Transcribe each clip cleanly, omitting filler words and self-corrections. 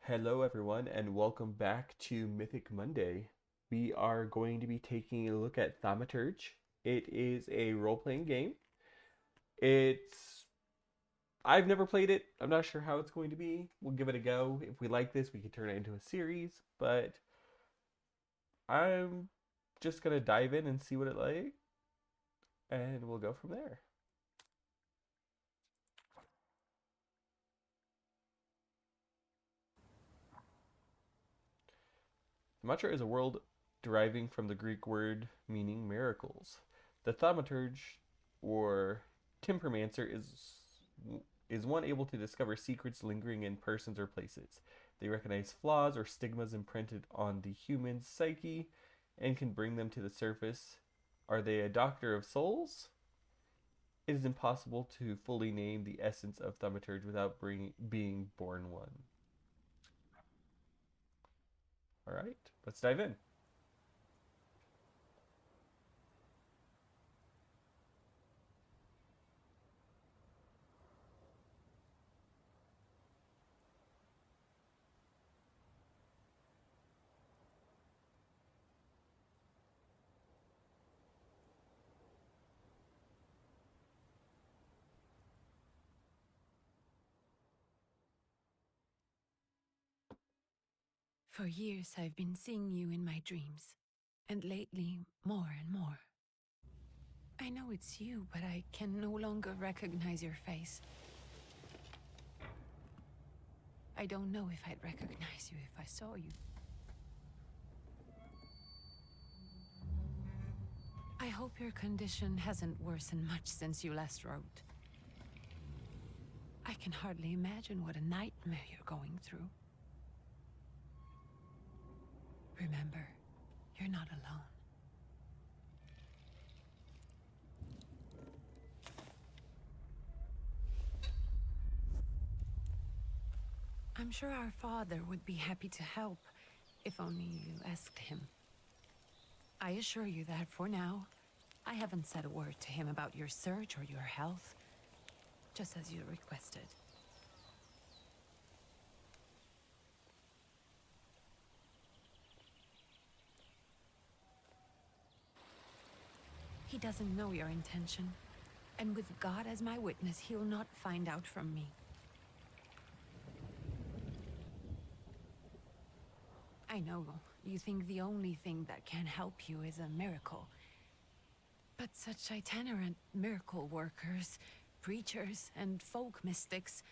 Hello, everyone, and welcome back to Mythic Monday. We are going to be taking a look at Thaumaturge. It is a role playing game. It's. I've never played it. I'm not sure how it's going to be. We'll give it a go. If we like this, we can turn it into a series, but I'm just going to dive in and see what it like, and we'll go from there. Thaumaturge is a world deriving from the Greek word meaning miracles. The thaumaturge, or timpermancer, is one able to discover secrets lingering in persons or places. They recognize flaws or stigmas imprinted on the human psyche and can bring them to the surface. Are they a doctor of souls? It is impossible to fully name the essence of thaumaturge without being born one. All right, let's dive in. For years I've been seeing you in my dreams, and lately more and more. I know it's you, but I can no longer recognize your face. I don't know if I'd recognize you if I saw you. I hope your condition hasn't worsened much since you last wrote. I can hardly imagine what a nightmare you're going through. Remember, you're not alone. I'm sure our father would be happy to help, if only you asked him. I assure you that for now, I haven't said a word to him about your search or your health, just as you requested. He doesn't know your intention, and with God as my witness, he'll not find out from me. I know you think the only thing that can help you is a miracle. But such itinerant miracle workers, preachers, and folk mystics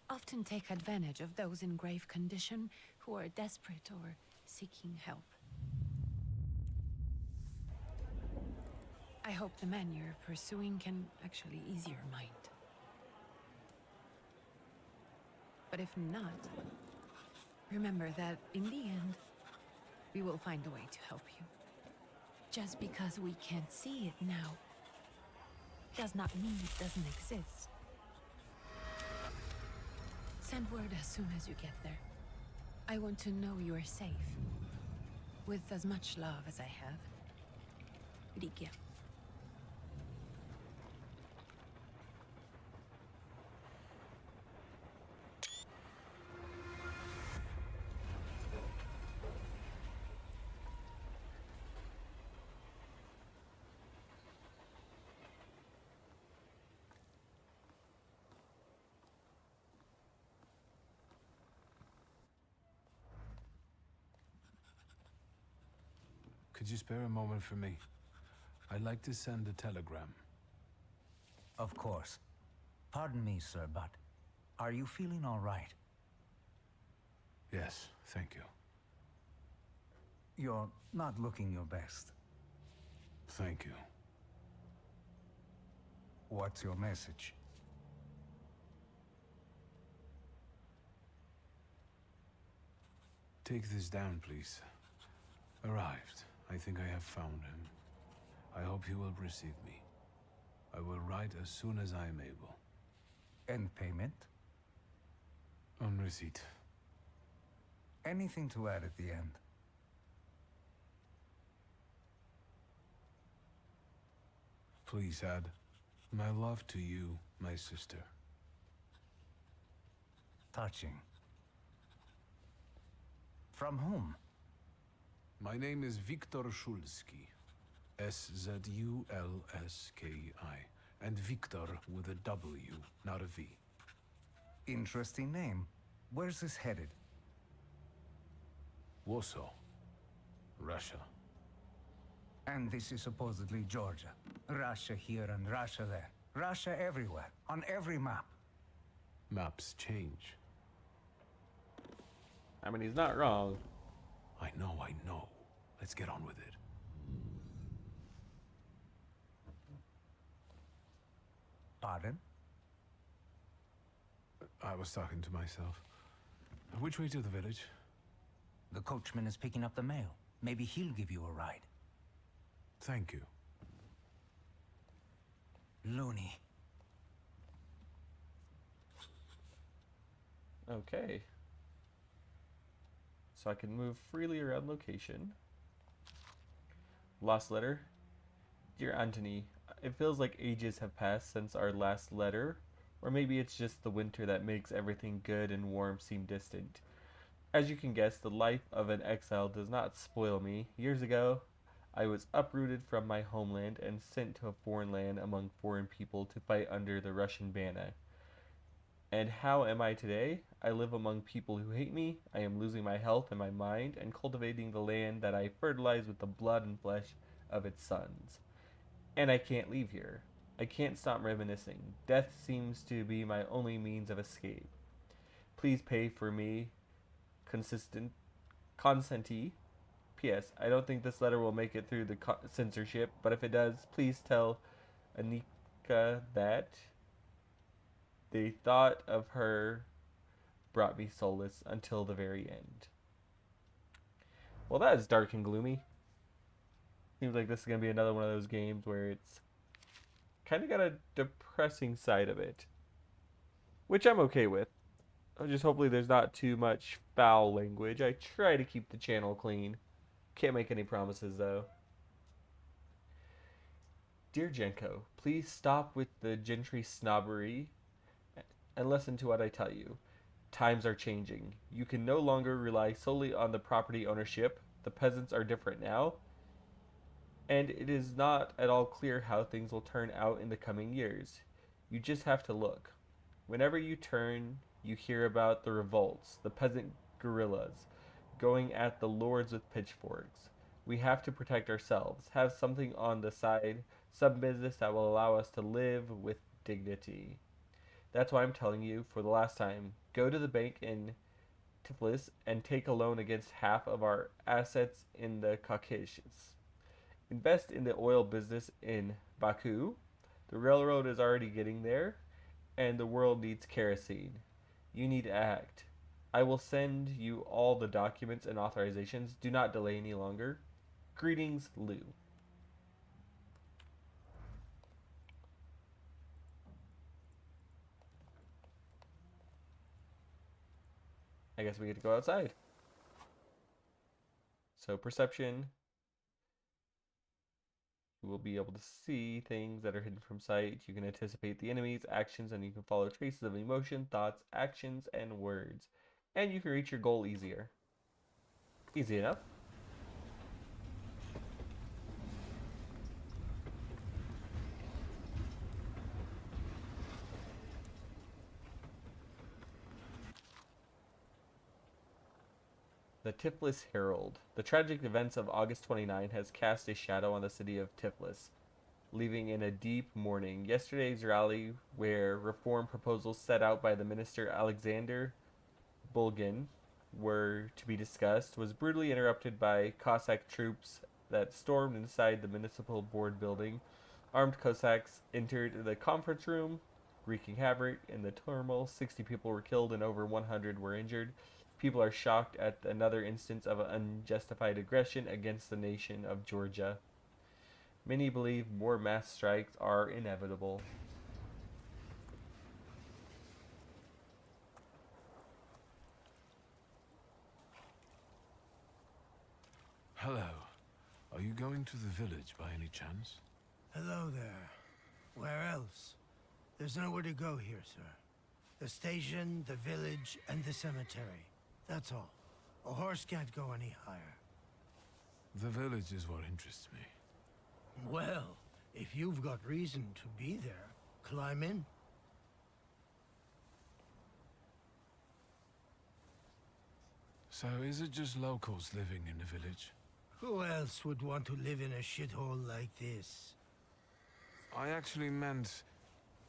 often take advantage of those in grave condition who are desperate or seeking help. I hope the man you're pursuing can actually ease your mind. But if not, remember that in the end, we will find a way to help you. Just because we can't see it now, does not mean it doesn't exist. Send word as soon as you get there. I want to know you are safe. With as much love as I have. Rikia. Could you spare a moment for me? I'd like to send a telegram. Of course. Pardon me, sir, but are you feeling all right? Yes, thank you. You're not looking your best. Thank you. What's your message? Take this down, please. Arrived. I think I have found him. I hope he will receive me. I will write as soon as I am able. And payment? On receipt. Anything to add at the end? Please add, my love to you, my sister. Touching. From whom? My name is Wiktor Szulski. S-Z-U-L-S-K-I. And Victor with a W, not a V. Interesting name. Where's this headed? Warsaw. Russia. And this is supposedly Georgia. Russia here and Russia there. Russia everywhere, on every map. Maps change. I mean, he's not wrong. I know. Let's get on with it. Pardon? I was talking to myself. Which way to the village? The coachman is picking up the mail. Maybe he'll give you a ride. Thank you. Loony. Okay. So I can move freely around location. Lost letter. Dear Antony, it feels like ages have passed since our last letter, or maybe it's just the winter that makes everything good and warm seem distant. As you can guess, the life of an exile does not spoil me. Years ago, I was uprooted from my homeland and sent to a foreign land among foreign people to fight under the Russian banner. And how am I today? I live among people who hate me. I am losing my health and my mind and cultivating the land that I fertilize with the blood and flesh of its sons. And I can't leave here. I can't stop reminiscing. Death seems to be my only means of escape. Please pay for me consentee. P.S. I don't think this letter will make it through the censorship, but if it does, please tell Anika that the thought of her brought me solace until the very end. Well, that is dark and gloomy. Seems like this is going to be another one of those games where it's kind of got a depressing side of it, which I'm okay with. Just hopefully there's not too much foul language. I try to keep the channel clean. Can't make any promises, though. Dear Jenko, please stop with the gentry snobbery and listen to what I tell you. Times are changing. You can no longer rely solely on the property ownership. The peasants are different now, and it is not at all clear how things will turn out in the coming years. You just have to look. Whenever you turn, you hear about the revolts, the peasant guerrillas, going at the lords with pitchforks. We have to protect ourselves, have something on the side, some business that will allow us to live with dignity. That's why I'm telling you, for the last time, go to the bank in Tiflis and take a loan against half of our assets in the Caucasus. Invest in the oil business in Baku. The railroad is already getting there, and the world needs kerosene. You need to act. I will send you all the documents and authorizations. Do not delay any longer. Greetings, Lou. I guess we get to go outside. So perception. You will be able to see things that are hidden from sight. You can anticipate the enemy's actions, and you can follow traces of emotion, thoughts, actions, and words. And you can reach your goal easier. Easy enough. The Tiflis Herald. The tragic events of August 29 has cast a shadow on the city of Tiflis, leaving in a deep mourning. Yesterday's rally, where reform proposals set out by the minister Alexander Bulgin were to be discussed, was brutally interrupted by Cossack troops that stormed inside the municipal board building. Armed Cossacks entered the conference room, wreaking havoc in the turmoil. 60 people were killed and over 100 were injured. People are shocked at another instance of unjustified aggression against the nation of Georgia. Many believe more mass strikes are inevitable. Hello. Are you going to the village by any chance? Hello there. Where else? There's nowhere to go here, sir. The station, the village, and the cemetery. That's all. A horse can't go any higher. The village is what interests me. Well, if you've got reason to be there, climb in. So is it just locals living in the village? Who else would want to live in a shithole like this? I actually meant,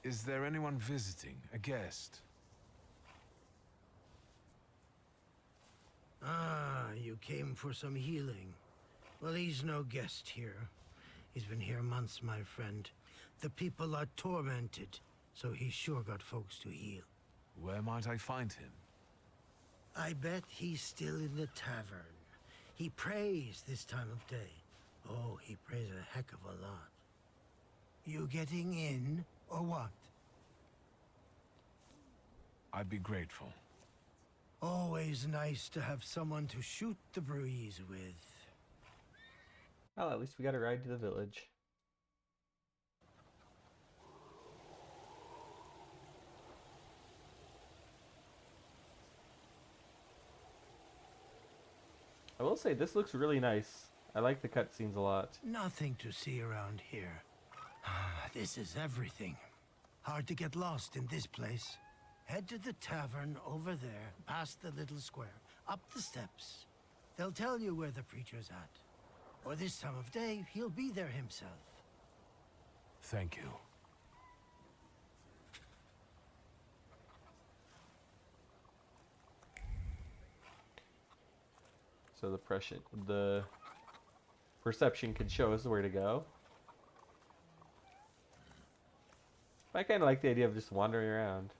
is there anyone visiting? A guest? Ah, you came for some healing. Well, he's no guest here. He's been here months, my friend. The people are tormented, so he's sure got folks to heal. Where might I find him? I bet he's still in the tavern. He prays this time of day. Oh, he prays a heck of a lot. You getting in, or what? I'd be grateful. Always nice to have someone to shoot the breeze with. Well, at least we got a ride to the village. I will say, this looks really nice. I like the cutscenes a lot. Nothing to see around here. This is everything. Hard to get lost in this place. Head to the tavern over there, past the little square, up the steps. They'll tell you where the preacher's at. Or this time of day, he'll be there himself. Thank you. So the perception can show us where to go. I kind of like the idea of just wandering around.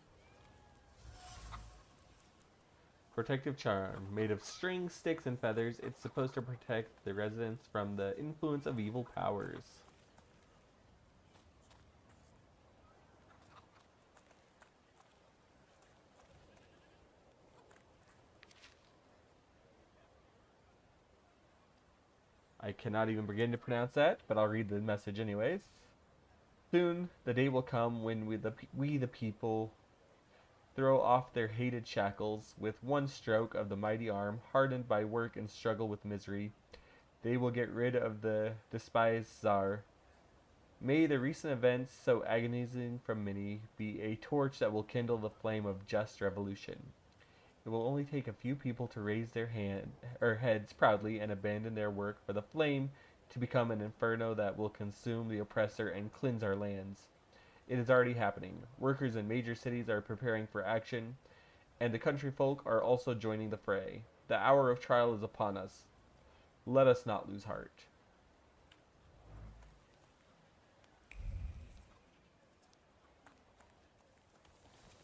Protective charm. Made of string, sticks, and feathers, it's supposed to protect the residents from the influence of evil powers. I cannot even begin to pronounce that, but I'll read the message anyways. Soon the day will come when we the people throw off their hated shackles with one stroke of the mighty arm, hardened by work and struggle with misery. They will get rid of the despised Tsar. May the recent events, so agonizing from many, be a torch that will kindle the flame of just revolution. It will only take a few people to raise their heads proudly and abandon their work for the flame to become an inferno that will consume the oppressor and cleanse our lands. It is already happening. Workers in major cities are preparing for action, and the country folk are also joining the fray. The hour of trial is upon us. Let us not lose heart.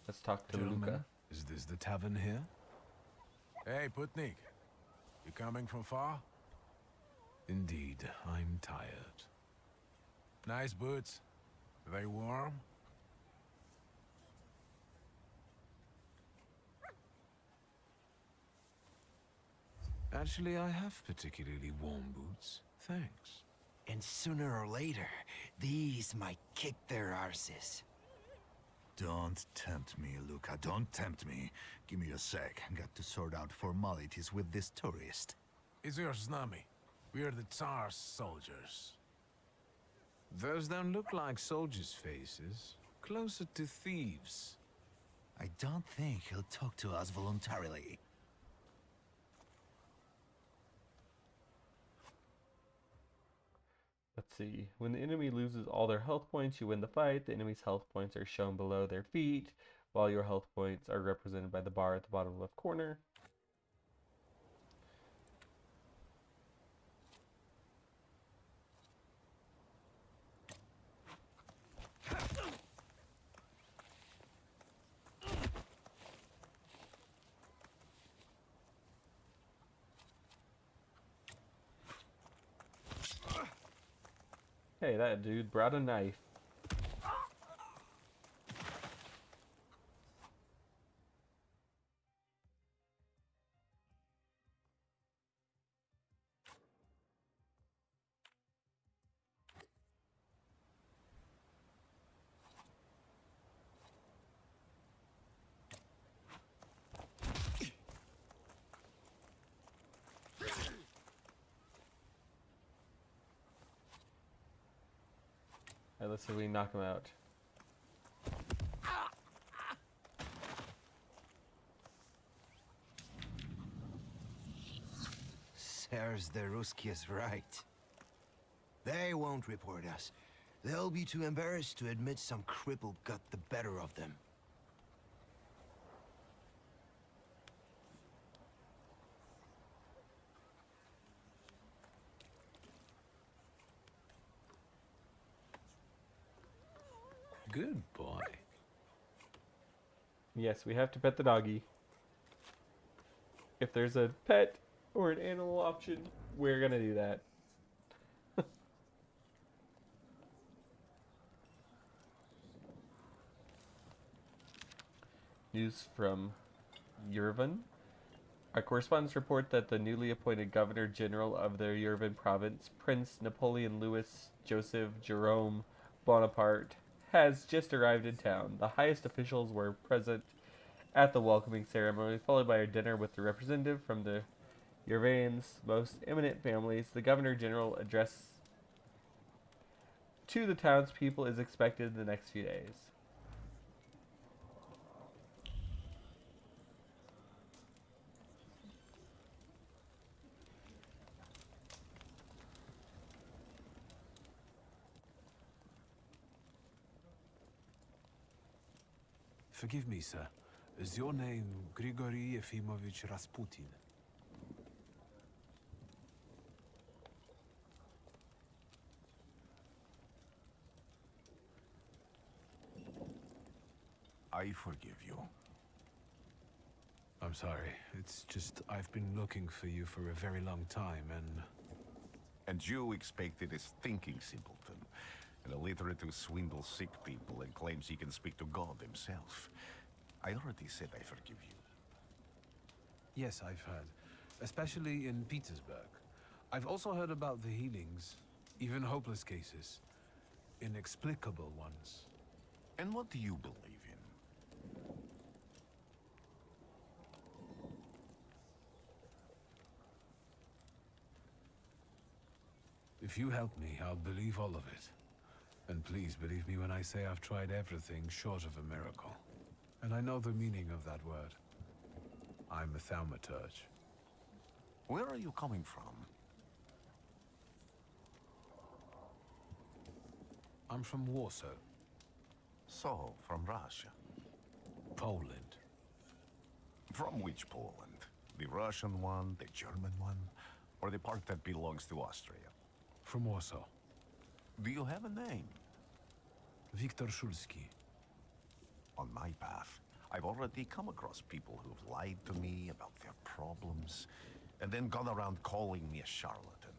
Let's talk to Gentlemen, Luca. is this the tavern here? Hey, Putnik. You coming from far? Indeed, I'm tired. Nice boots. Are they warm? Actually, I have particularly warm boots. Thanks. And sooner or later, these might kick their arses. Don't tempt me, Luca. Don't tempt me. Give me a sec. Got to sort out formalities with this tourist. It's your Znami. We're the Tsar's soldiers. Those don't look like soldiers' faces. Closer to thieves. I don't think he'll talk to us voluntarily. Let's see. When the enemy loses all their health points, you win the fight. The enemy's health points are shown below their feet, while your health points are represented by the bar at the bottom left corner. Hey, that dude brought a knife. Alright, let's see if we can knock him out. Sirs, the Ruski is right. They won't report us. They'll be too embarrassed to admit some cripple got the better of them. Good boy. Yes, we have to pet the doggy. If there's a pet or an animal option, we're gonna do that. News from Yerevan. Our correspondents report that the newly appointed Governor General of the Yerevan province, Prince Napoleon Louis Joseph Jerome Bonaparte, has just arrived in town. The highest officials were present at the welcoming ceremony, followed by a dinner with the representative from the Yerevan's most eminent families. The Governor General address to the townspeople is expected in the next few days. Forgive me, sir. Is your name Grigory Yefimovich Rasputin? I forgive you. I'm sorry. It's just I've been looking for you for a very long time, and... And you expected a thinking simpleton, an illiterate who swindles sick people and claims he can speak to God himself. I already said I forgive you. Yes, I've heard. Especially in Petersburg. I've also heard about the healings, even hopeless cases. Inexplicable ones. And what do you believe in? If you help me, I'll believe all of it. And please believe me when I say I've tried everything short of a miracle. And I know the meaning of that word. I'm a Thaumaturge. Where are you coming from? I'm from Warsaw, So, from Russia. Poland. From which Poland? The Russian one, the German one, or the part that belongs to Austria? From Warsaw. Do you have a name? Wiktor Szulski. On my path, I've already come across people who've lied to me about their problems, and then gone around calling me a charlatan.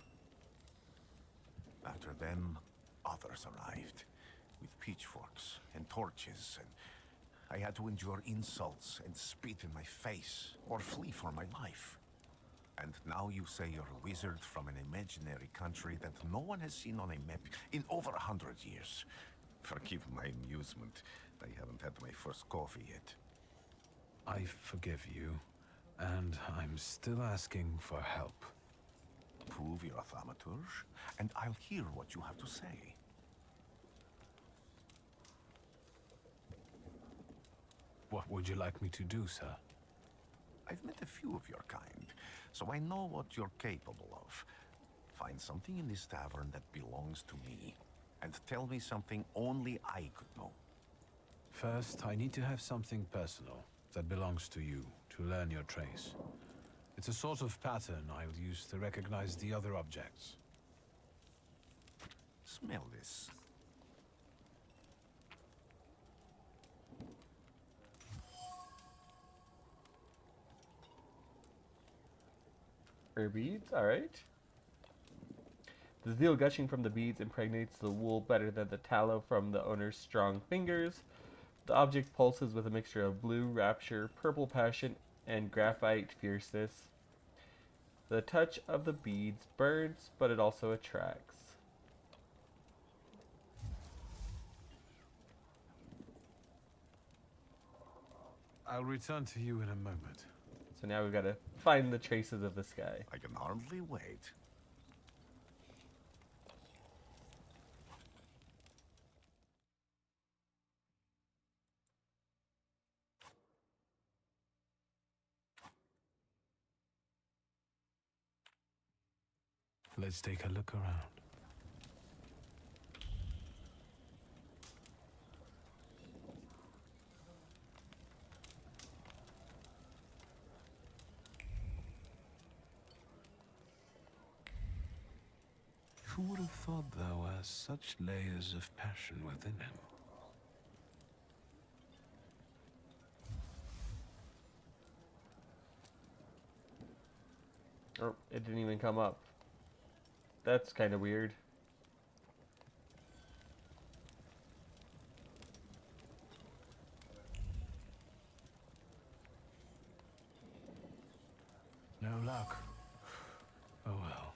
After them, others arrived, with pitchforks and torches, and I had to endure insults and spit in my face, or flee for my life. And now you say you're a wizard from an imaginary country that no one has seen on a map in over 100 years. Forgive my amusement. I haven't had my first coffee yet. I forgive you, and I'm still asking for help. Prove you're a Thaumaturge, and I'll hear what you have to say. What would you like me to do, sir? I've met a few of your kind, so I know what you're capable of. Find something in this tavern that belongs to me, and tell me something only I could know. First, I need to have something personal that belongs to you to learn your trace. It's a sort of pattern I'll use to recognize the other objects. Smell this. Beads, alright. The zeal gushing from the beads impregnates the wool better than the tallow from the owner's strong fingers. The object pulses with a mixture of blue rapture, purple passion, and graphite fierceness. The touch of the beads burns, but it also attracts. I'll return to you in a moment. So now we've got to find the traces of this guy. I can hardly wait. Let's take a look around. Who would have thought there were such layers of passion within him? Oh, it didn't even come up. That's kind of weird. No luck. Oh well.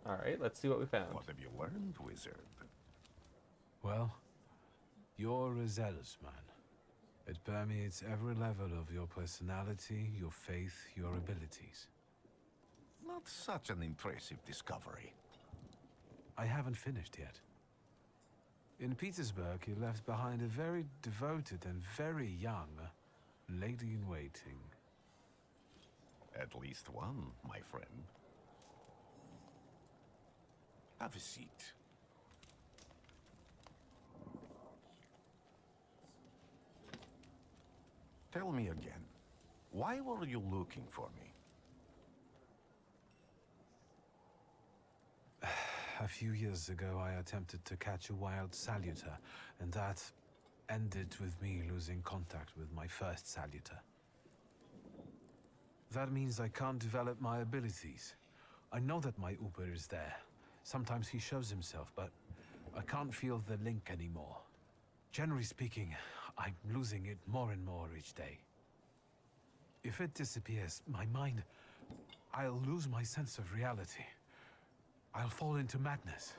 Alright, let's see what we found. What have you learned, wizard? Well, you're a zealous man. It permeates every level of your personality, your faith, your abilities. Not such an impressive discovery. I haven't finished yet. In Petersburg, you left behind a very devoted and very young lady-in-waiting. At least one, my friend. Have a seat. Tell me again, why were you looking for me? A few years ago, I attempted to catch a wild Salutor, and that ended with me losing contact with my first Salutor. That means I can't develop my abilities. I know that my Uber is there. Sometimes he shows himself, but I can't feel the link anymore. Generally speaking, I'm losing it more and more each day. If it disappears, my mind, I'll lose my sense of reality. I'll fall into madness.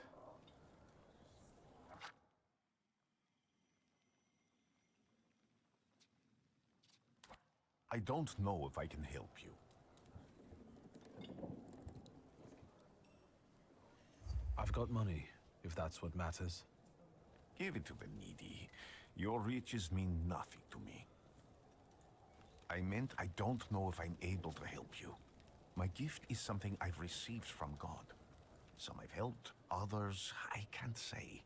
I don't know if I can help you. I've got money, if that's what matters. Give it to the needy. Your riches mean nothing to me. I meant I don't know if I'm able to help you. My gift is something I've received from God. Some I've helped, others I can't say.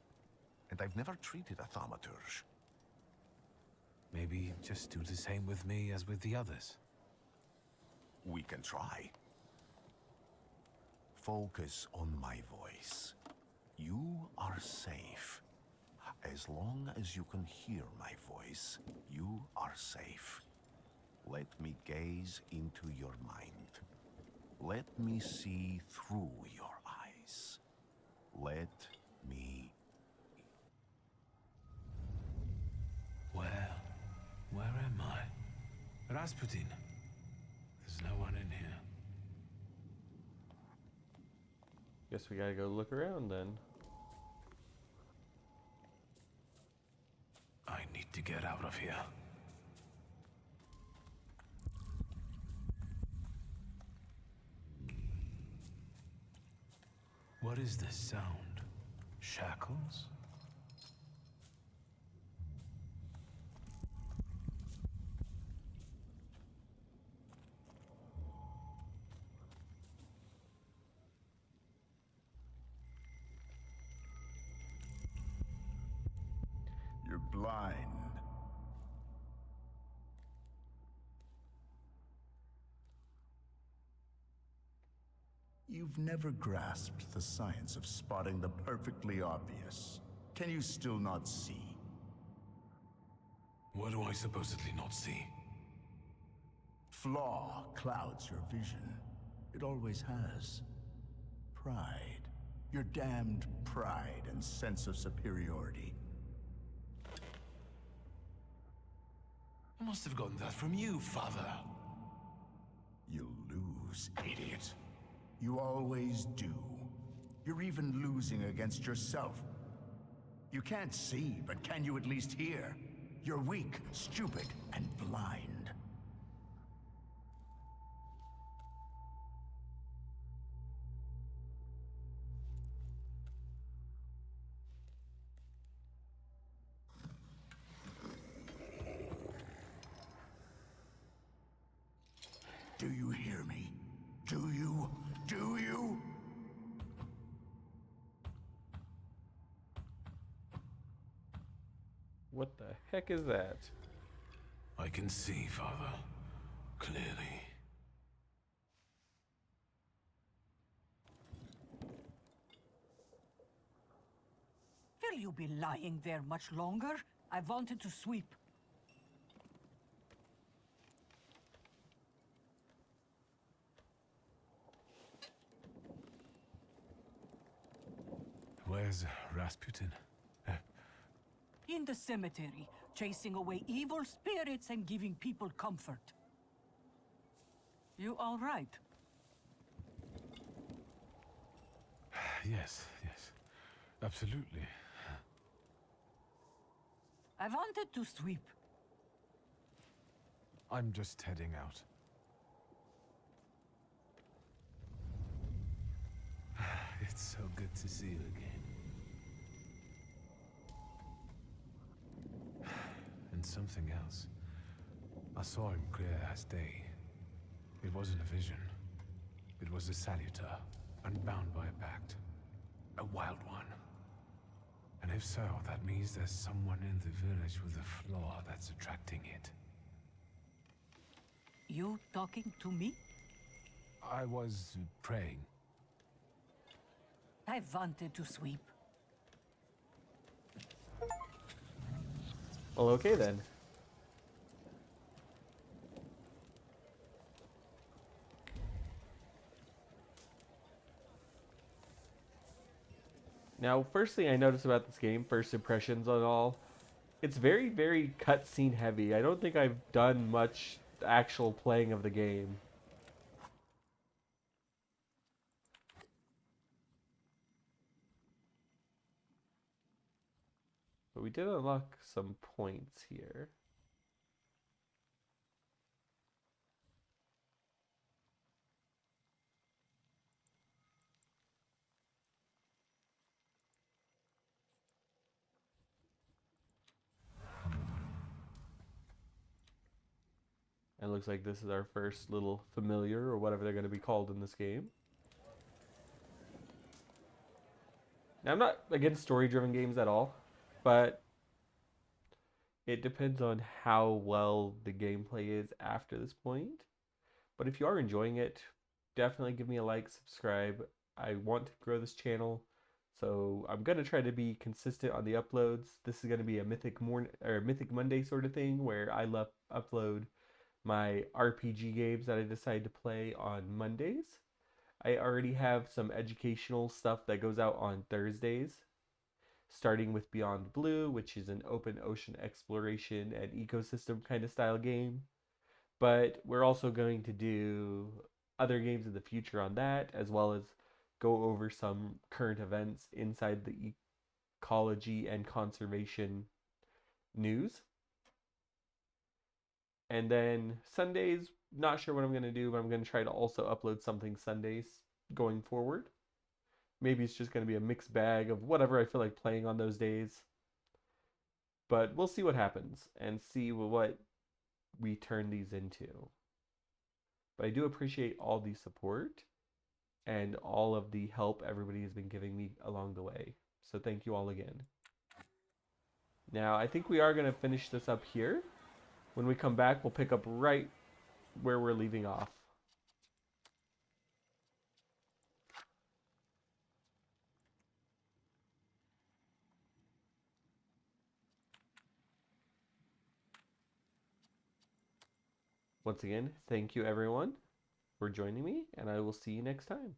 And I've never treated a Thaumaturge. Maybe just do the same with me as with the others. We can try. Focus on my voice. You are safe. As long as you can hear my voice, you are safe. Let me gaze into your mind. Let me see through your eyes. Let me... Where am I? Rasputin. There's no one in here. Guess we gotta go look around then. I need to get out of here. What is this sound? Shackles? You're blind. You've never grasped the science of spotting the perfectly obvious. Can you still not see? What do I supposedly not see? Flaw clouds your vision. It always has. Pride. Your damned pride and sense of superiority. I must have gotten that from you, Father. You'll lose, idiot. You always do. You're even losing against yourself. You can't see, but can you at least hear? You're weak, stupid, and blind. Do you hear me? Do you? Do you? What the heck is that? I can see, Father. Clearly. Will you be lying there much longer? I wanted to sweep. Where's Rasputin? In the cemetery, chasing away evil spirits and giving people comfort. You all right? Yes, yes. Absolutely. I wanted to sweep. I'm just heading out. It's so good to see you again. And something else. I saw him clear as day. It wasn't a vision. It was a Salutor, unbound by a pact. A wild one. And if so, that means there's someone in the village with a flaw that's attracting it. You talking to me? I was praying. I wanted to sweep. Well, okay then. Now, first thing I noticed about this game, first impressions on all, it's very, very cutscene heavy. I don't think I've done much actual playing of the game. But we did unlock some points here. And it looks like this is our first little familiar, or whatever they're going to be called in this game. Now, I'm not against story-driven games at all, but it depends on how well the gameplay is after this point. But if you are enjoying it, definitely give me a like, subscribe. I want to grow this channel, so I'm going to try to be consistent on the uploads. This is going to be a Mythic Monday sort of thing, where I upload my RPG games that I decide to play on Mondays. I already have some educational stuff that goes out on Thursdays, starting with Beyond Blue, which is an open ocean exploration and ecosystem kind of style game. But we're also going to do other games in the future on that, as well as go over some current events inside the ecology and conservation news. And then Sundays, not sure what I'm going to do, but I'm going to try to also upload something Sundays going forward. Maybe it's just going to be a mixed bag of whatever I feel like playing on those days. But we'll see what happens and see what we turn these into. But I do appreciate all the support and all of the help everybody has been giving me along the way. So thank you all again. Now, I think we are going to finish this up here. When we come back, we'll pick up right where we're leaving off. Once again, thank you everyone for joining me, and I will see you next time.